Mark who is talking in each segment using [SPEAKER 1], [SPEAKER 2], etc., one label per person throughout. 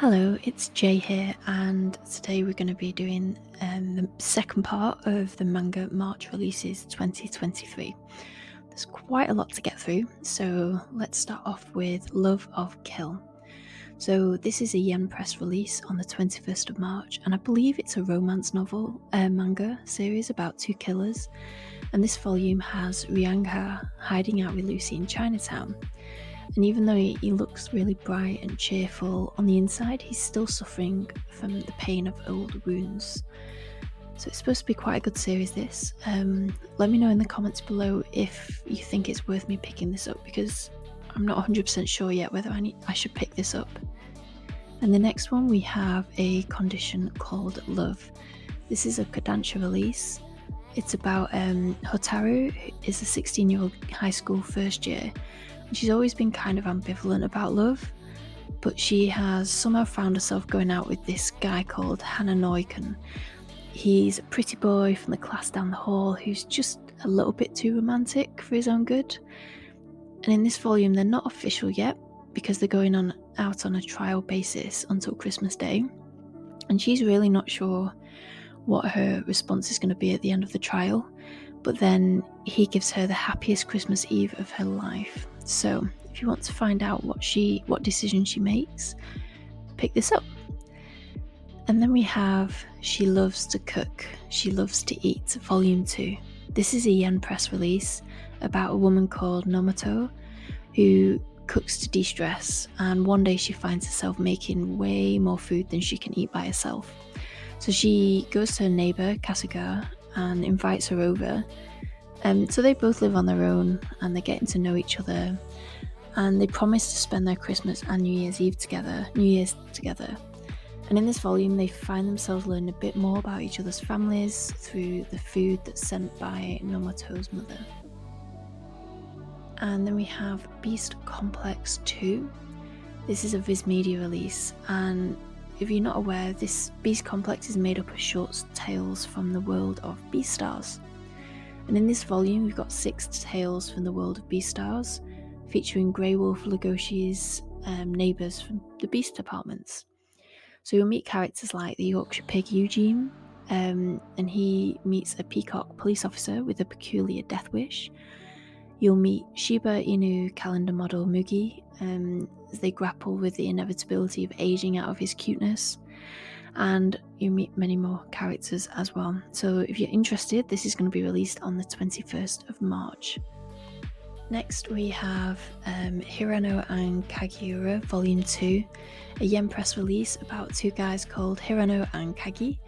[SPEAKER 1] Hello, it's Jay here, and today we're going to be doing the second part of the Manga March releases 2023. There's quite a lot to get through, so let's start off with Love of Kill. So this is a Yen Press release on the 21st of March, and I believe it's a romance novel manga series about two killers, and this volume has Ryanga hiding out with Lucy in Chinatown. And even though he looks really bright and cheerful, on the inside he's still suffering from the pain of old wounds. So it's supposed to be quite a good series, this. Let me know in the comments below if you think it's worth me picking this up, because I'm not 100% sure yet whether I should pick this up. And the next one, we have a condition called Love. This is a Kodansha release. It's about Hotaru, who is a 16-year-old high school first year. She's always been kind of ambivalent about love, but she has somehow found herself going out with this guy called Hananoikan. He's a pretty boy from the class down the hall who's just a little bit too romantic for his own good. And in this volume, they're not official yet because they're going out on a trial basis until Christmas Day. And she's really not sure what her response is going to be at the end of the trial. But then he gives her the happiest Christmas Eve of her life. So if you want to find out what decision she makes, pick this up. And then we have She Loves to Cook, She Loves to Eat, Volume 2. This is a Yen Press release about a woman called Nomoto who cooks to de-stress, and one day she finds herself making way more food than she can eat by herself. So she goes to her neighbour, Kasuga, and invites her over. So they both live on their own and they're getting to know each other, and they promise to spend their Christmas and New Year's together. And in this volume they find themselves learning a bit more about each other's families through the food that's sent by Nomoto's mother. And then we have Beast Complex 2. This is a Viz Media release, and if you're not aware, this Beast Complex is made up of short tales from the world of Beastars. And in this volume, we've got 6 tales from the world of Beastars, featuring Grey Wolf Legoshi's neighbours from the Beast departments. So you'll meet characters like the Yorkshire Pig Eugene, and he meets a peacock police officer with a peculiar death wish. You'll meet Shiba Inu calendar model Mugi, as they grapple with the inevitability of aging out of his cuteness, and you meet many more characters as well. So if you're interested, this is going to be released on the 21st of March. Next we have Hirono and Kagi Volume 2, a Yen Press release about two guys called Hirono and Kagi.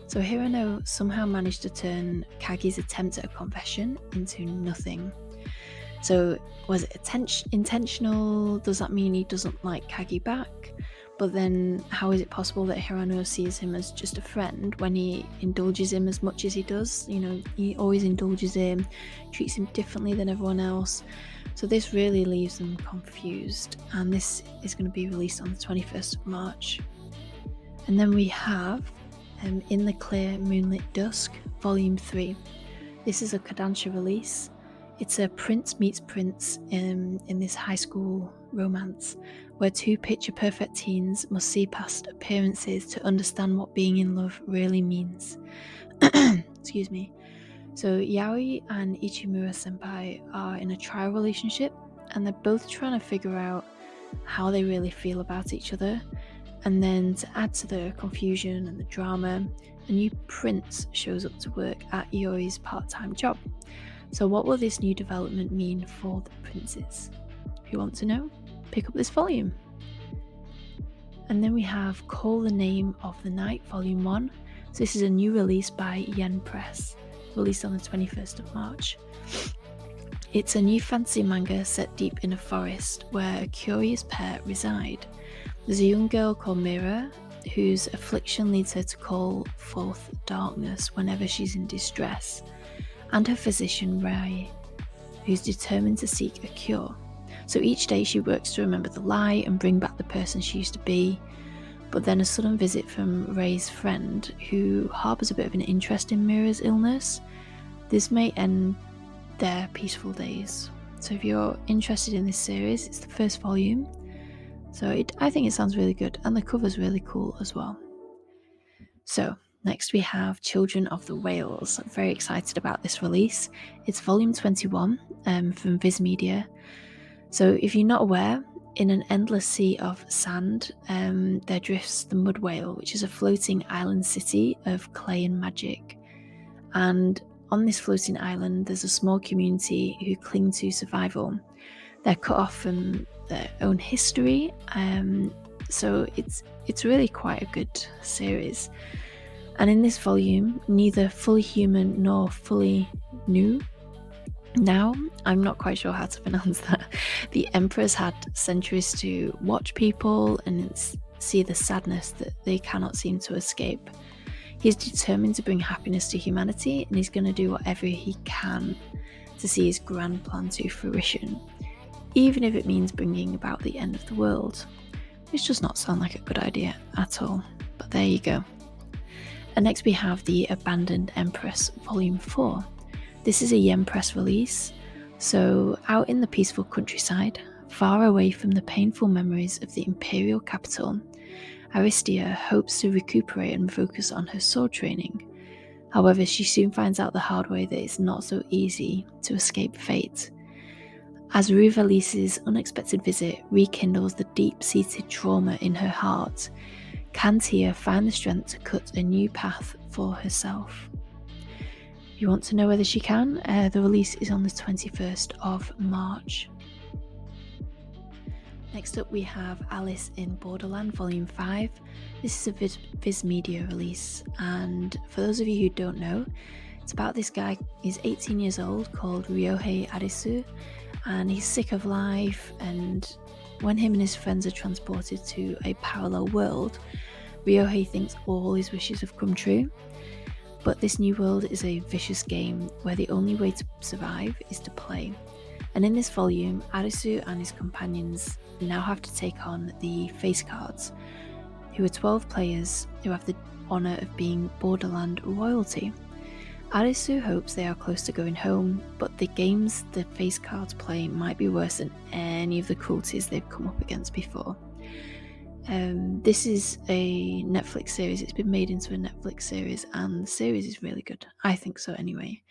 [SPEAKER 1] So Hirono somehow managed to turn Kagi's attempt at a confession into nothing. So was it intentional? Does that mean he doesn't like Kagi back? But then how is it possible that Hirono sees him as just a friend when he indulges him as much as he does? You know, he always indulges him, treats him differently than everyone else. So this really leaves them confused, and this is going to be released on the 21st of March. And then we have In the Clear Moonlit Dusk, Volume 3. This is a Kodansha release. It's a prince meets prince in this high school romance, where two picture-perfect teens must see past appearances to understand what being in love really means. Excuse me. So Yaoi and Ichimura senpai are in a trial relationship, and they're both trying to figure out how they really feel about each other. And then to add to the confusion and the drama, a new prince shows up to work at Yaoi's part-time job. So what will this new development mean for the princes? If you want to know, pick up this volume. And then we have Call the Name of the Night, Volume 1. So this is a new release by Yen Press, released on the 21st of March. It's a new fantasy manga set deep in a forest where a curious pair reside. There's a young girl called Mira, whose affliction leads her to call forth darkness whenever she's in distress, and her physician Rai, who's determined to seek a cure. So each day she works to remember the lie and bring back the person she used to be, but then a sudden visit from Rai's friend, who harbours a bit of an interest in Mira's illness. This may end their peaceful days. So if you're interested in this series, it's the first volume. So I think it sounds really good, and the cover's really cool as well. So next we have Children of the Whales. I'm very excited about this release. It's volume 21 from Viz Media. So if you're not aware, in an endless sea of sand, there drifts the Mud Whale, which is a floating island city of clay and magic. And on this floating island, there's a small community who cling to survival. They're cut off from their own history, so it's really quite a good series. And in this volume, neither fully human nor fully new. Now, I'm not quite sure how to pronounce that. The Empress had centuries to watch people and see the sadness that they cannot seem to escape. He's determined to bring happiness to humanity, and he's going to do whatever he can to see his grand plan to fruition, even if it means bringing about the end of the world. Which does not sound like a good idea at all, but there you go. And next we have the Abandoned Empress Volume 4. This is a Yen Press release, so out in the peaceful countryside, far away from the painful memories of the imperial capital, Aristia hopes to recuperate and focus on her sword training. However, she soon finds out the hard way that it's not so easy to escape fate. As Ruvalise's unexpected visit rekindles the deep-seated trauma in her heart, can Tia find the strength to cut a new path for herself? If you want to know whether she can, the release is on the 21st of March. Next up we have Alice in Borderland Volume 5. This is a Viz Media release, and for those of you who don't know, it's about this guy. He's 18 years old, called Ryohei Arisu, and he's sick of life, and when him and his friends are transported to a parallel world, Ryohei thinks all his wishes have come true. But this new world is a vicious game where the only way to survive is to play. And in this volume, Arisu and his companions now have to take on the Face Cards, who are 12 players who have the honour of being Borderland royalty. Arisu hopes they are close to going home, but the games the Face Cards play might be worse than any of the cruelties they've come up against before. This is a Netflix series. It's been made into a Netflix series, and the series is really good. I think so anyway.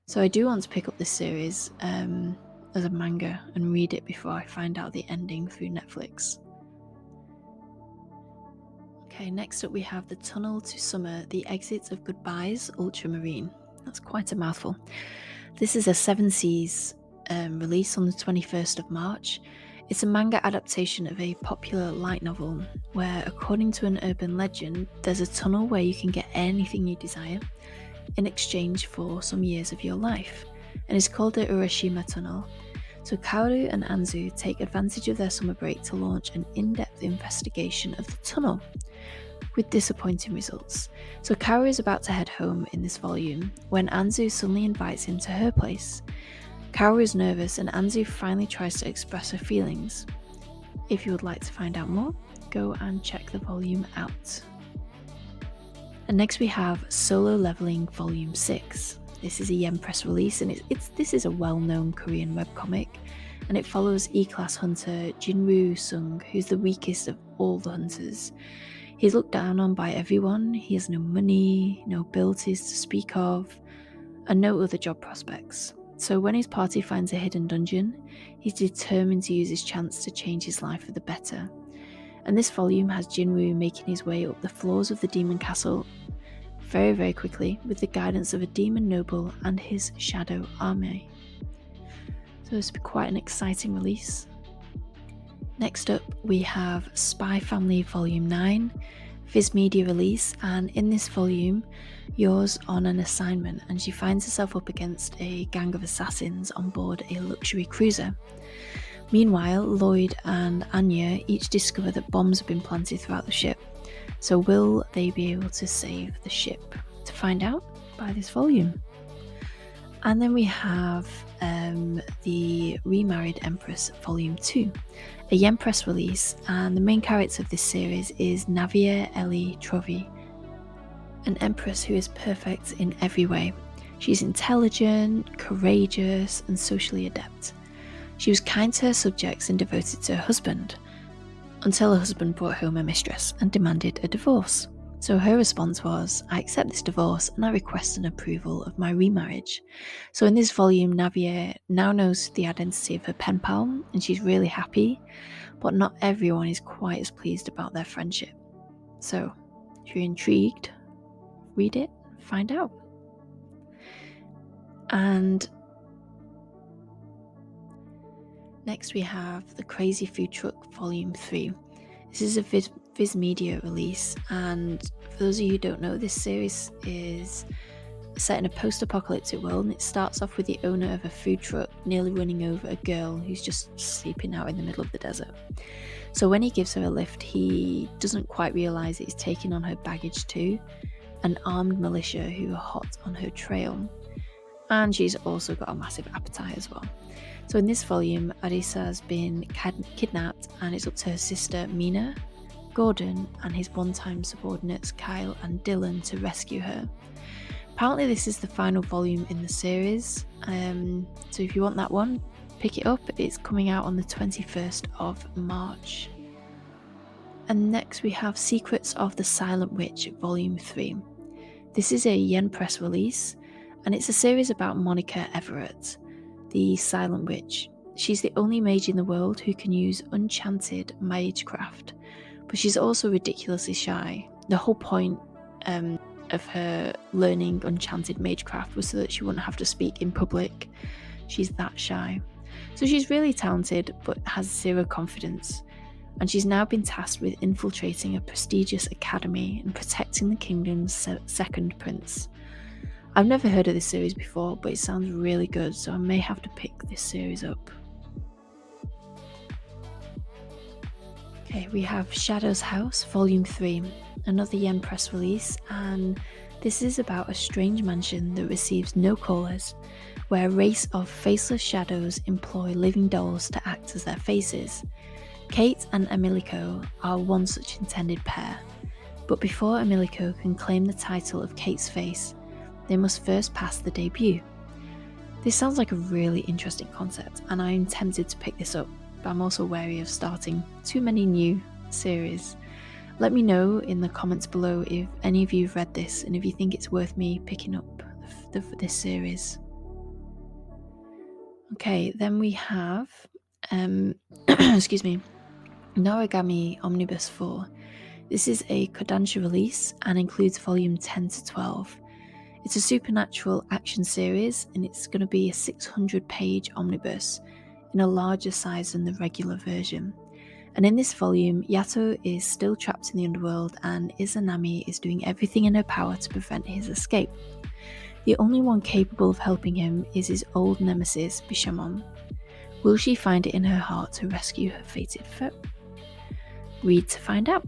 [SPEAKER 1] So I do want to pick up this series as a manga and read it before I find out the ending through Netflix. Okay, next up we have The Tunnel to Summer, The Exit of Goodbyes Ultramarine. That's quite a mouthful. This is a 7 Seas release on the 21st of March. It's a manga adaptation of a popular light novel where, according to an urban legend, there's a tunnel where you can get anything you desire in exchange for some years of your life, and it's called the Urashima Tunnel. So Kaoru and Anzu take advantage of their summer break to launch an in-depth investigation of the tunnel, with disappointing results. So Kaoru is about to head home in this volume when Anzu suddenly invites him to her place. Kaoru is nervous and Anzu finally tries to express her feelings. If you would like to find out more, go and check the volume out. And next we have Solo Leveling Volume 6. This is a Yen Press release, and this is a well-known Korean webcomic, and it follows E-Class hunter Jinwoo Sung, who's the weakest of all the hunters. He's looked down on by everyone. He has no money, no abilities to speak of, and no other job prospects. So when his party finds a hidden dungeon, he's determined to use his chance to change his life for the better. And this volume has Jinwoo making his way up the floors of the demon castle very, very quickly with the guidance of a demon noble and his shadow army. So it's quite an exciting release. Next up we have Spy Family Volume 9, Viz Media release, and in this volume, Yours on an assignment, and she finds herself up against a gang of assassins on board a luxury cruiser. Meanwhile, Lloyd and Anya each discover that bombs have been planted throughout the ship. So will they be able to save the ship? To find out, buy this volume. And then we have the Remarried Empress Volume 2, a Yen Press release, and the main character of this series is Navia Ellie Trovi, an empress who is perfect in every way. She's intelligent, courageous, and socially adept. She was kind to her subjects and devoted to her husband. until her husband brought home a mistress and demanded a divorce. So her response was, I accept this divorce and I request an approval of my remarriage. So in this volume, Navier now knows the identity of her pen pal and she's really happy, but not everyone is quite as pleased about their friendship. So if you're intrigued, read it, find out. And next we have The Crazy Food Truck Volume 3. This is a Viz Media release, and for those of you who don't know, this series is set in a post-apocalyptic world, and it starts off with the owner of a food truck nearly running over a girl who's just sleeping out in the middle of the desert. So when he gives her a lift, he doesn't quite realise that he's taking on her baggage too, an armed militia who are hot on her trail. And she's also got a massive appetite as well. So in this volume, Arisa has been kidnapped, and it's up to her sister Mina, Gordon, and his one-time subordinates Kyle and Dylan to rescue her. Apparently this is the final volume in the series, so if you want that one, pick it up. It's coming out on the 21st of March. And next we have Secrets of the Silent Witch Volume 3. This is a Yen Press release, and it's a series about Monica Everett, the Silent Witch. She's the only mage in the world who can use enchanted magecraft, but she's also ridiculously shy. The whole point of her learning enchanted magecraft was so that she wouldn't have to speak in public. She's that shy. So she's really talented, but has zero confidence. And she's now been tasked with infiltrating a prestigious academy and protecting the kingdom's second prince. I've never heard of this series before, but it sounds really good, so I may have to pick this series up. Okay, we have Shadow's House, Volume 3, another Yen Press release, and this is about a strange mansion that receives no callers, where a race of faceless shadows employ living dolls to act as their faces. Kate and Emiliko are one such intended pair, but before Emiliko can claim the title of Kate's face, they must first pass the debut. This sounds like a really interesting concept, and I'm tempted to pick this up, but I'm also wary of starting too many new series. Let me know in the comments below if any of you have read this and if you think it's worth me picking up this series. Okay, then we have excuse me, Noragami Omnibus 4. This is a Kodansha release and includes volume 10 to 12. It's a supernatural action series, and it's going to be a 600-page omnibus in a larger size than the regular version. And in this volume, Yato is still trapped in the underworld, and Izanami is doing everything in her power to prevent his escape. The only one capable of helping him is his old nemesis, Bishamon. Will she find it in her heart to rescue her fated foe? Read to find out.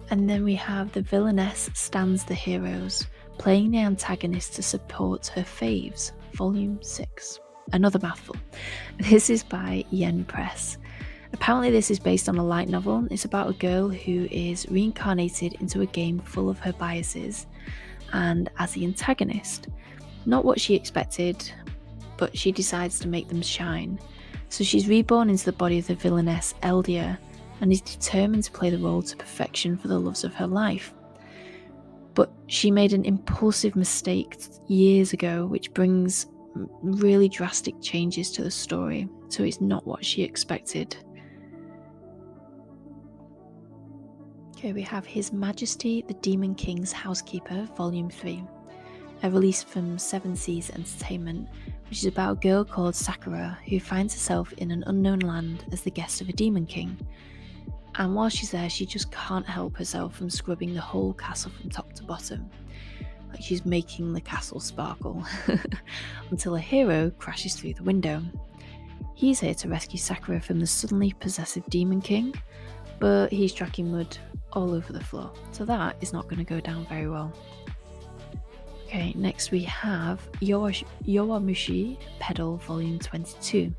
[SPEAKER 1] And then we have The Villainess Stands the Heroes, playing the antagonist to support her faves, Volume 6. Another mouthful. This is by Yen Press. Apparently this is based on a light novel. It's about a girl who is reincarnated into a game full of her biases, and as the antagonist, not what she expected, but she decides to make them shine. So she's reborn into the body of the villainess Eldia, and is determined to play the role to perfection for the loves of her life. But she made an impulsive mistake years ago, which brings really drastic changes to the story, so it's not what she expected. Okay, we have His Majesty the Demon King's Housekeeper, Volume 3, a release from Seven Seas Entertainment, which is about a girl called Sakura who finds herself in an unknown land as the guest of a demon king. And while she's there, she just can't help herself from scrubbing the whole castle from top to bottom. Like she's making the castle sparkle. Until a hero crashes through the window. He's here to rescue Sakura from the suddenly possessive demon king, but he's tracking mud all over the floor, so that is not going to go down very well. Okay, next we have Yowamushi Pedal Volume 22,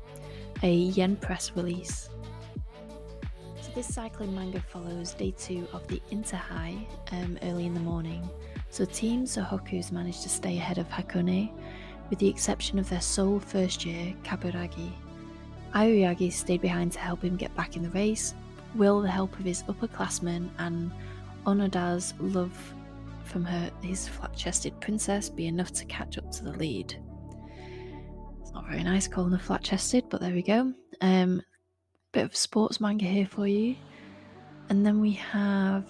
[SPEAKER 1] a Yen Press release. So this cycling manga follows day 2 of the Interhigh early in the morning. So Team Sohoku's managed to stay ahead of Hakone, with the exception of their sole first year, Kaburagi. Aoyagi stayed behind to help him get back in the race, will the help of his upperclassmen and Onoda's love from his flat-chested princess be enough to catch up to the lead. It's not very nice calling her flat-chested, but there we go. Bit of sports manga here for you. And then we have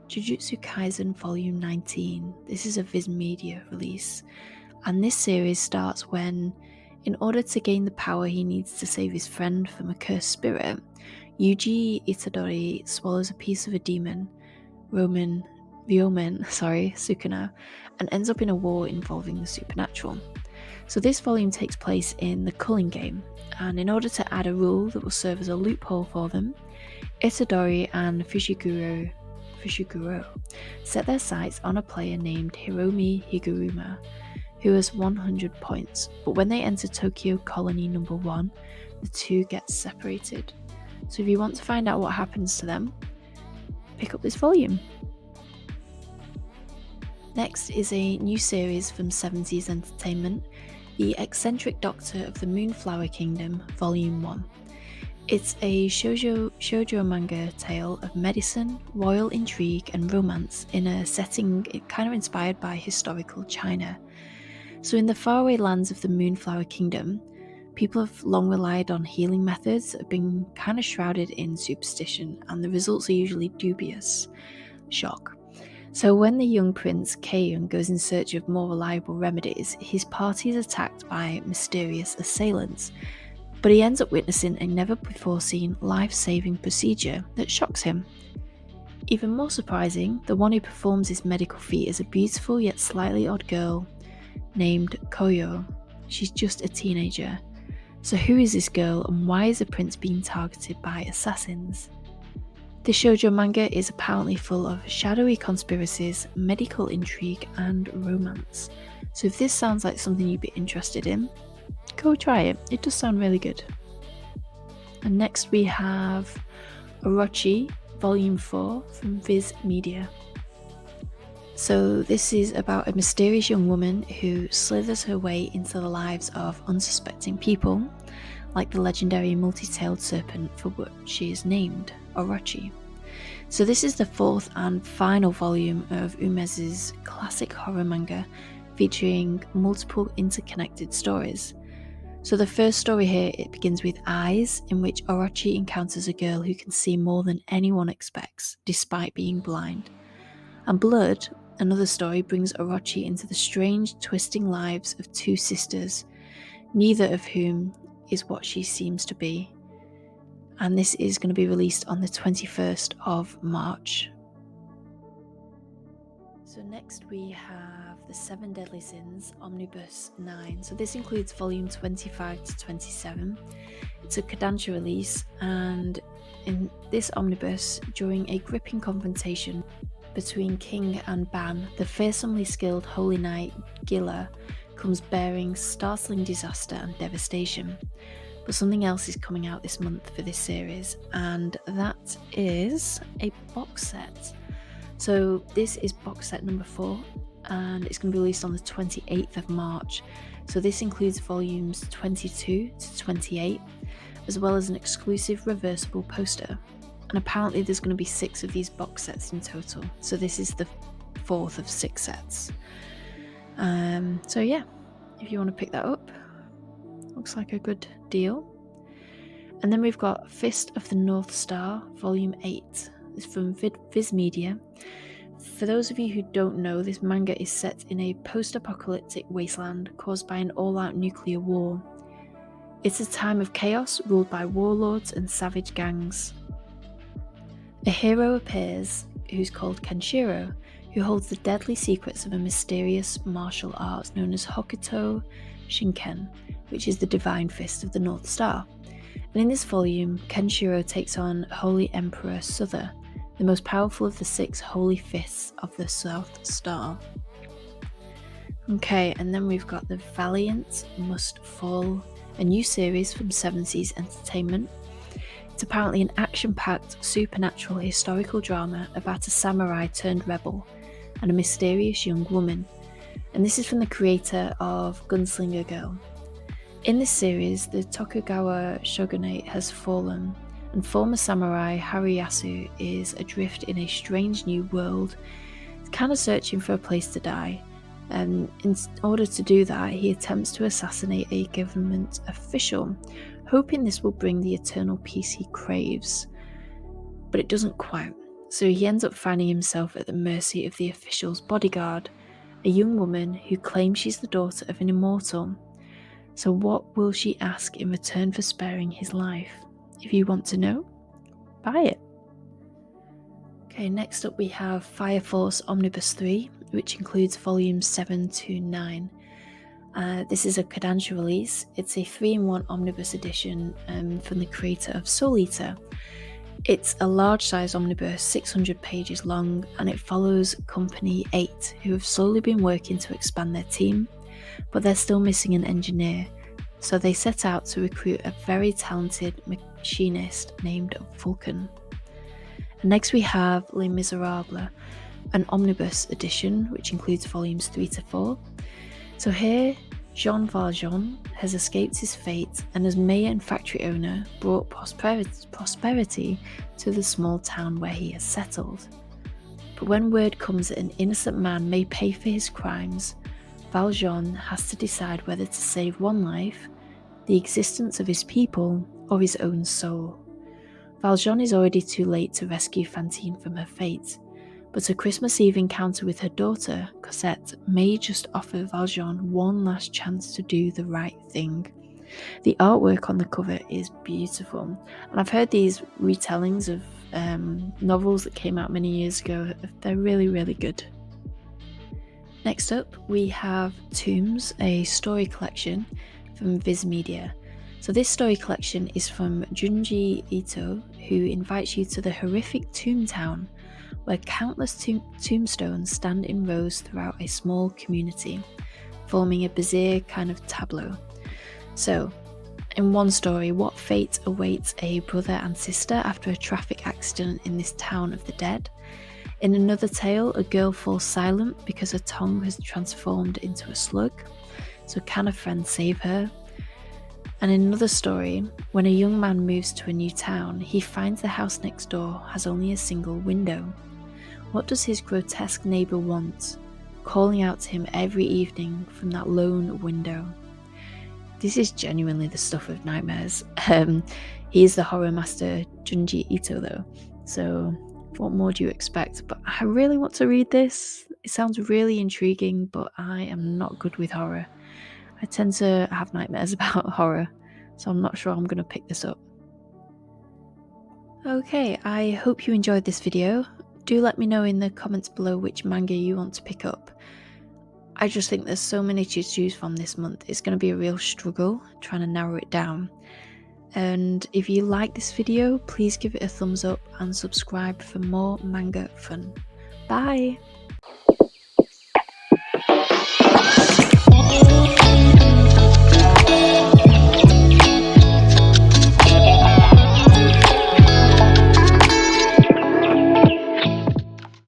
[SPEAKER 1] Jujutsu Kaizen Volume 19. This is a Viz Media release. And this series starts when, in order to gain the power he needs to save his friend from a cursed spirit, Yuji Itadori swallows a piece of a demon, Ryomen, Sukuna, and ends up in a war involving the supernatural. So this volume takes place in the Culling game, and in order to add a rule that will serve as a loophole for them, Itadori and Fushiguro set their sights on a player named Hiromi Higuruma, who has 100 points, but when they enter Tokyo Colony number 1, the two get separated. So if you want to find out what happens to them, pick up this volume. Next is a new series from 70s Entertainment, The Eccentric Doctor of the Moonflower Kingdom, Volume 1. It's a shoujo manga tale of medicine, royal intrigue and romance in a setting kind of inspired by historical China. So in the faraway lands of the Moonflower Kingdom, people have long relied on healing methods that have been kind of shrouded in superstition, and the results are usually dubious. Shock. So when the young prince Keiyun goes in search of more reliable remedies, his party is attacked by mysterious assailants, but he ends up witnessing a never-before-seen life-saving procedure that shocks him. Even more surprising, the one who performs this medical feat is a beautiful yet slightly odd girl named Koyo. She's just a teenager. So who is this girl, and why is the prince being targeted by assassins? This shoujo manga is apparently full of shadowy conspiracies, medical intrigue, and romance. So if this sounds like something you'd be interested in, go try it. It does sound really good. And next we have Orochi, Volume 4 from Viz Media. So this is about a mysterious young woman who slithers her way into the lives of unsuspecting people, like the legendary multi-tailed serpent for which she is named, Orochi. So this is the fourth and final volume of Umezu's classic horror manga, featuring multiple interconnected stories. So the first story here, it begins with Eyes, in which Orochi encounters a girl who can see more than anyone expects, despite being blind. And Blood, another story, brings Orochi into the strange, twisting lives of two sisters, neither of whom is what she seems to be. And this is going to be released on the 21st of March. So next we have the 7 Deadly Sins Omnibus 9. So this includes volume 25 to 27. It's a Kodansha release, and in this omnibus, during a gripping confrontation between King and Ban, the fearsomely skilled Holy Knight Gila comes bearing startling disaster and devastation. But something else is coming out this month for this series, and that is a box set. So this is box set number 4, and it's going to be released on the 28th of March. So this includes volumes 22 to 28, as well as an exclusive reversible poster. And apparently there's going to be 6 of these box sets in total. So this is the 4th of 6 sets. So yeah, if you want to pick that up, looks like a good deal. And then we've got Fist of the North Star, Volume 8. It's from Viz Media. For those of you who don't know, this manga is set in a post-apocalyptic wasteland caused by an all-out nuclear war. It's a time of chaos ruled by warlords and savage gangs. A hero appears who's called Kenshiro, who holds the deadly secrets of a mysterious martial art known as Hokuto Shinken, which is the divine fist of the North Star. And in this volume, Kenshiro takes on Holy Emperor Suther, the most powerful of the 6 holy fists of the South Star. Okay, and then we've got The Valiants Must Fall, a new series from 70s Entertainment. It's apparently an action-packed, supernatural historical drama about a samurai turned rebel and a mysterious young woman. And this is from the creator of Gunslinger Girl. In this series, the Tokugawa shogunate has fallen, and former samurai Hariyasu is adrift in a strange new world, kind of searching for a place to die. And in order to do that, he attempts to assassinate a government official, hoping this will bring the eternal peace he craves. But it doesn't quite, so he ends up finding himself at the mercy of the official's bodyguard, a young woman who claims she's the daughter of an immortal. So what will she ask in return for sparing his life? If you want to know, buy it. Okay, next up we have Fire Force Omnibus 3, which includes volumes 7 to 9. This is a Kodansha release. It's a 3-in-1 omnibus edition from the creator of Soul Eater. It's a large size omnibus, 600 pages long, and it follows Company 8, who have slowly been working to expand their team, but they're still missing an engineer, so they set out to recruit a very talented machinist named Vulcan. Next we have Les Miserables, an omnibus edition which includes volumes 3 to 4. So here, Jean Valjean has escaped his fate and as mayor and factory owner brought prosperity to the small town where he has settled. But when word comes that an innocent man may pay for his crimes, Valjean has to decide whether to save one life, the existence of his people, or his own soul. Valjean is already too late to rescue Fantine from her fate, but a Christmas Eve encounter with her daughter, Cosette, may just offer Valjean one last chance to do the right thing. The artwork on the cover is beautiful, and I've heard these retellings of novels that came out many years ago. They're really, really good. Next up, we have Tombs, a story collection from Viz Media. So this story collection is from Junji Ito, who invites you to the horrific tomb town, where countless tombstones stand in rows throughout a small community, forming a bizarre kind of tableau. So, in one story, what fate awaits a brother and sister after a traffic accident in this town of the dead? In another tale, a girl falls silent because her tongue has transformed into a slug, so can a friend save her? And in another story, when a young man moves to a new town, he finds the house next door has only a single window. What does his grotesque neighbour want, calling out to him every evening from that lone window? This is genuinely the stuff of nightmares. He is the horror master Junji Ito though, so what more do you expect? But I really want to read this. It sounds really intriguing, but I am not good with horror. I tend to have nightmares about horror, so I'm not sure I'm going to pick this up. Okay, I hope you enjoyed this video. Do let me know in the comments below which manga you want to pick up. I just think there's so many to choose from this month. It's going to be a real struggle trying to narrow it down. And if you like this video, please give it a thumbs up and subscribe for more manga fun. Bye!